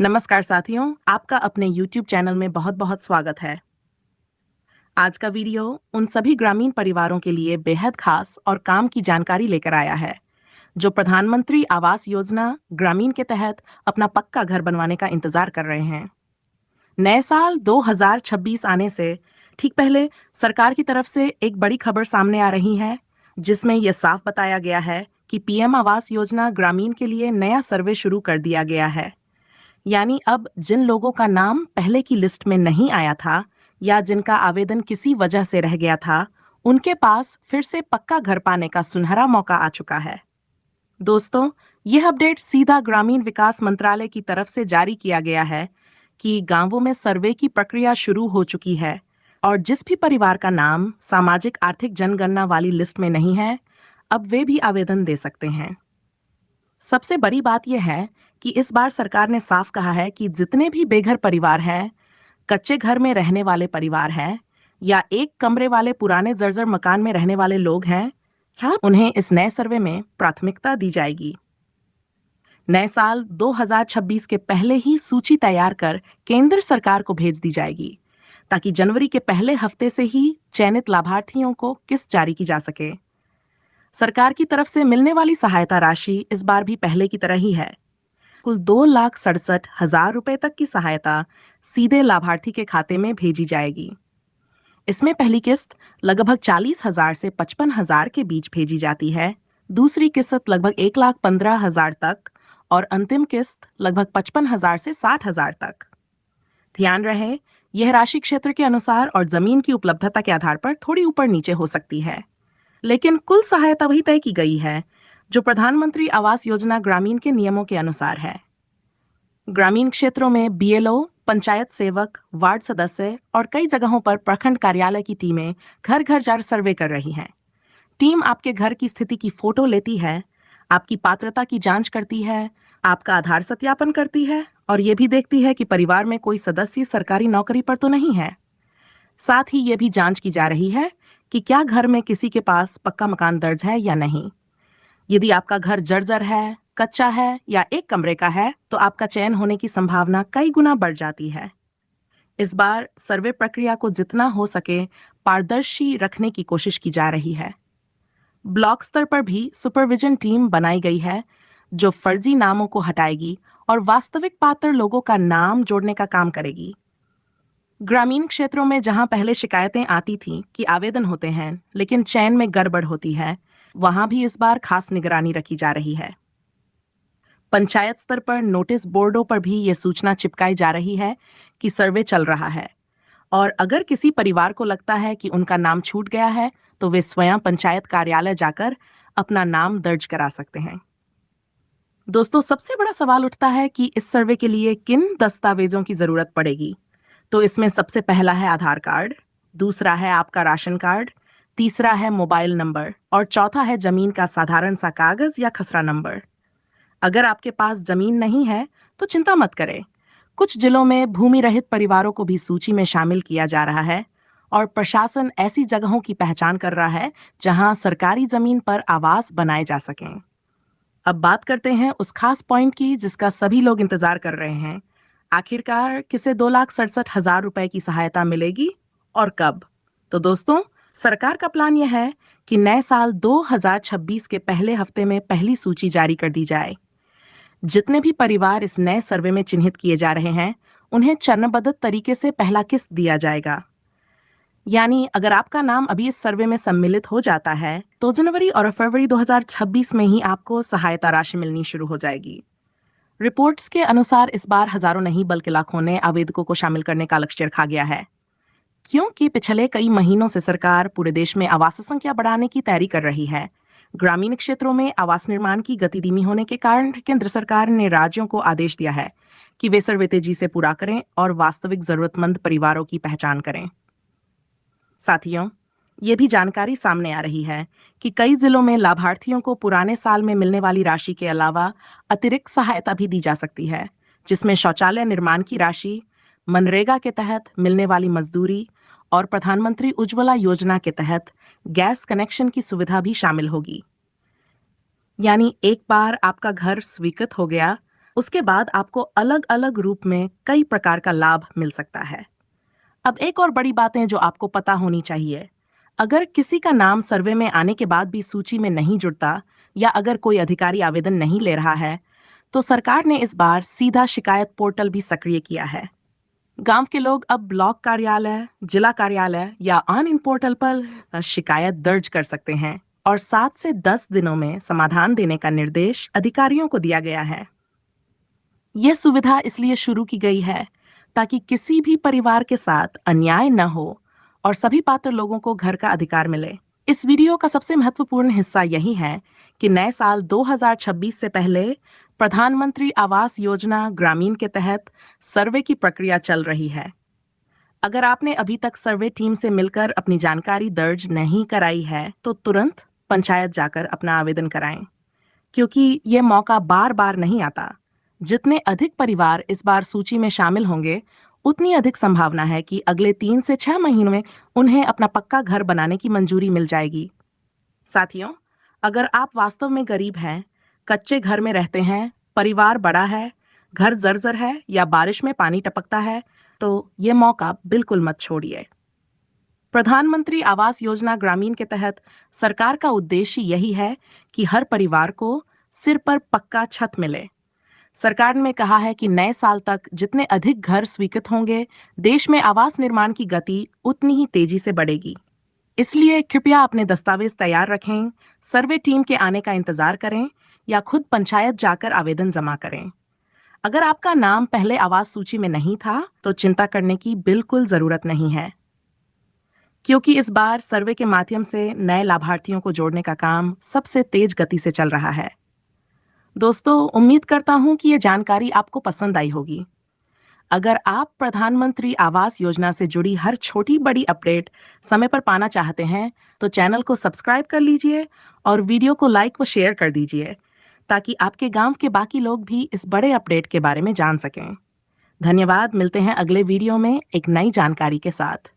नमस्कार साथियों, आपका अपने YouTube चैनल में बहुत-बहुत स्वागत है। आज का वीडियो उन सभी ग्रामीण परिवारों के लिए बेहद खास और काम की जानकारी लेकर आया है, जो प्रधानमंत्री आवास योजना ग्रामीण के तहत अपना पक्का घर बनवाने का इंतजार कर रहे हैं। नए साल 2026 आने से ठीक पहले सरकार की तरफ से एक बड़ी खबर सामने आ रही है, जिसमें यह साफ बताया गया है कि पीएम आवास योजना ग्रामीण के लिए नया सर्वे शुरू कर दिया गया है। यानी अब जिन लोगों का नाम पहले की लिस्ट में नहीं आया था या जिनका आवेदन किसी वजह से रह गया था, उनके पास फिर से पक्का घर पाने का सुनहरा मौका आ चुका है। दोस्तों, यह अपडेट सीधा ग्रामीण विकास मंत्रालय की तरफ से जारी किया गया है कि गांवों में सर्वे की प्रक्रिया शुरू हो चुकी है और जिस भी परिवार का नाम सामाजिक आर्थिक जनगणना वाली लिस्ट में नहीं है, अब वे भी आवेदन दे सकते हैं। सबसे बड़ी बात यह है कि इस बार सरकार ने साफ कहा है कि जितने भी बेघर परिवार हैं, कच्चे घर में रहने वाले परिवार हैं या एक कमरे वाले पुराने जर्जर मकान में रहने वाले लोग हैं, उन्हें इस नए सर्वे में प्राथमिकता दी जाएगी। नए साल 2026 के पहले ही सूची तैयार कर केंद्र सरकार को भेज दी जाएगी, ताकि जनवरी के पहले हफ्ते से ही चयनित लाभार्थियों को किस्त जारी की जा सके। सरकार की तरफ से मिलने वाली सहायता राशि इस बार भी पहले की तरह ही है। कुल 2,67,000 रुपए तक की सहायता सीधे लाभार्थी के खाते में भेजी जाएगी। इसमें पहली किस्त लगभग 40,000 से 55,000 के बीच भेजी जाती है, दूसरी किस्त लगभग 1,15,000 तक और अंतिम किस्त लगभग 55,000 से 60,000 तक। ध्यान रहे, यह राशि क्षेत्र के अनुसार और जमीन की उपलब्धता के आधार पर थोड़ी ऊपर नीचे हो सकती है, लेकिन कुल सहायता वही तय की गई है जो प्रधानमंत्री आवास योजना ग्रामीण के नियमों के अनुसार है। ग्रामीण क्षेत्रों में बीएलओ, पंचायत सेवक, वार्ड सदस्य और कई जगहों पर प्रखंड कार्यालय की टीमें घर घर जाकर सर्वे कर रही हैं। टीम आपके घर की स्थिति की फोटो लेती है, आपकी पात्रता की जांच करती है, आपका आधार सत्यापन करती है और ये भी देखती है कि परिवार में कोई सदस्य सरकारी नौकरी पर तो नहीं है। साथ ही ये भी जांच की जा रही है कि क्या घर में किसी के पास पक्का मकान दर्ज है या नहीं। यदि आपका घर जर्जर है, कच्चा है या एक कमरे का है, तो आपका चयन होने की संभावना कई गुना बढ़ जाती है। इस बार सर्वे प्रक्रिया को जितना हो सके पारदर्शी रखने की कोशिश की जा रही है। ब्लॉक स्तर पर भी सुपरविजन टीम बनाई गई है, जो फर्जी नामों को हटाएगी और वास्तविक पात्र लोगों का नाम जोड़ने का काम करेगी। ग्रामीण क्षेत्रों में जहां पहले शिकायतें आती थीं कि आवेदन होते हैं लेकिन चयन में गड़बड़ होती है, वहां भी इस बार खास निगरानी रखी जा रही है। पंचायत स्तर पर नोटिस बोर्डों पर भी ये सूचना चिपकाई जा रही है कि सर्वे चल रहा है और अगर किसी परिवार को लगता है कि उनका नाम छूट गया है, तो वे स्वयं पंचायत कार्यालय जाकर अपना नाम दर्ज करा सकते हैं। दोस्तों, सबसे बड़ा सवाल उठता है कि इस सर्वे के लिए किन दस्तावेजों की जरूरत पड़ेगी। तो इसमें सबसे पहला है आधार कार्ड, दूसरा है आपका राशन कार्ड, तीसरा है मोबाइल नंबर और चौथा है जमीन का साधारण सा कागज या खसरा नंबर। अगर आपके पास जमीन नहीं है तो चिंता मत करें। कुछ जिलों में भूमि रहित परिवारों को भी सूची में शामिल किया जा रहा है और प्रशासन ऐसी जगहों की पहचान कर रहा है जहां सरकारी जमीन पर आवास बनाए जा सकें। अब बात करते हैं उस खास पॉइंट की जिसका सभी लोग इंतजार कर रहे हैं। आखिरकार किसे 2,67,000 रुपए की सहायता मिलेगी और कब? तो दोस्तों, सरकार का प्लान यह है कि नए साल 2026 के पहले हफ्ते में पहली सूची जारी कर दी जाए। जितने भी परिवार इस नए सर्वे में चिन्हित किए जा रहे हैं, उन्हें चरणबद्ध तरीके से पहला किस्त दिया जाएगा। यानी अगर आपका नाम अभी इस सर्वे में सम्मिलित हो जाता है, तो जनवरी और फरवरी 2026 में ही आपको सहायता राशि मिलनी शुरू हो जाएगी। रिपोर्ट्स के अनुसार इस बार हजारों नहीं बल्कि लाखों ने आवेदकों को शामिल करने का लक्ष्य रखा गया है, क्योंकि पिछले कई महीनों से सरकार पूरे देश में आवास संख्या बढ़ाने की तैयारी कर रही है। ग्रामीण क्षेत्रों में आवास निर्माण की गति धीमी होने के कारण केंद्र सरकार ने राज्यों को आदेश दिया है कि वे सर्वे तेजी से पूरा करें और वास्तविक जरूरतमंद परिवारों की पहचान करें। साथियों, ये भी जानकारी सामने आ रही है कि कई जिलों में लाभार्थियों को पुराने साल में मिलने वाली राशि के अलावा अतिरिक्त सहायता भी दी जा सकती है, जिसमें शौचालय निर्माण की राशि, मनरेगा के तहत मिलने वाली मजदूरी और प्रधानमंत्री उज्ज्वला योजना के तहत गैस कनेक्शन की सुविधा भी शामिल होगी। यानी एक बार आपका घर स्वीकृत हो गया, उसके बाद आपको अलग अलग रूप में कई प्रकार का लाभ मिल सकता है। अब एक और बड़ी बातें जो आपको पता होनी चाहिए। अगर किसी का नाम सर्वे में आने के बाद भी सूची में नहीं जुड़ता या अगर कोई अधिकारी आवेदन नहीं ले रहा है, तो सरकार ने इस बार सीधा शिकायत पोर्टल भी सक्रिय किया है। गांव के लोग अब ब्लॉक कार्यालय, जिला कार्यालय या ऑन इन पोर्टल पर शिकायत दर्ज कर सकते हैं और 7 से 10 दिनों में समाधान देने का निर्देश अधिकारियों को दिया गया है। यह सुविधा इसलिए शुरू की गई है ताकि किसी भी परिवार के साथ अन्याय न हो और सभी पात्र लोगों को घर का अधिकार मिले। इस वीडियो का सबसे महत्वपूर्ण हिस्सा यही है कि नए साल 2026 से पहले प्रधानमंत्री आवास योजना ग्रामीण के तहत सर्वे की प्रक्रिया चल रही है। अगर आपने अभी तक सर्वे टीम से मिलकर अपनी जानकारी दर्ज नहीं कराई है, तो तुरंत पंचायत जाकर अपना आवेदन कराएं, क्योंकि ये मौका बार बार नहीं आता। जितने अधिक परिवार इस बार सूची में शामिल होंगे, उतनी अधिक संभावना है कि अगले 3 से 6 महीनों में उन्हें अपना पक्का घर बनाने की मंजूरी मिल जाएगी। साथियों, अगर आप वास्तव में गरीब हैं, कच्चे घर में रहते हैं, परिवार बड़ा है, घर जर्जर है या बारिश में पानी टपकता है, तो ये मौका बिल्कुल मत छोड़िए। प्रधानमंत्री आवास योजना ग्रामीण के तहत सरकार का उद्देश्य यही है कि हर परिवार को सिर पर पक्का छत मिले। सरकार ने कहा है कि नए साल तक जितने अधिक घर स्वीकृत होंगे, देश में आवास निर्माण की गति उतनी ही तेजी से बढ़ेगी। इसलिए कृपया अपने दस्तावेज तैयार रखें, सर्वे टीम के आने का इंतजार करें या खुद पंचायत जाकर आवेदन जमा करें। अगर आपका नाम पहले आवास सूची में नहीं था, तो चिंता करने की बिल्कुल जरूरत नहीं है, क्योंकि इस बार सर्वे के माध्यम से नए लाभार्थियों को जोड़ने का काम सबसे तेज गति से चल रहा है। दोस्तों, उम्मीद करता हूं कि ये जानकारी आपको पसंद आई होगी। अगर आप प्रधानमंत्री आवास योजना से जुड़ी हर छोटी बड़ी अपडेट समय पर पाना चाहते हैं, तो चैनल को सब्सक्राइब कर लीजिए और वीडियो को लाइक व शेयर कर दीजिए, ताकि आपके गांव के बाकी लोग भी इस बड़े अपडेट के बारे में जान सकें। धन्यवाद। मिलते हैं अगले वीडियो में एक नई जानकारी के साथ।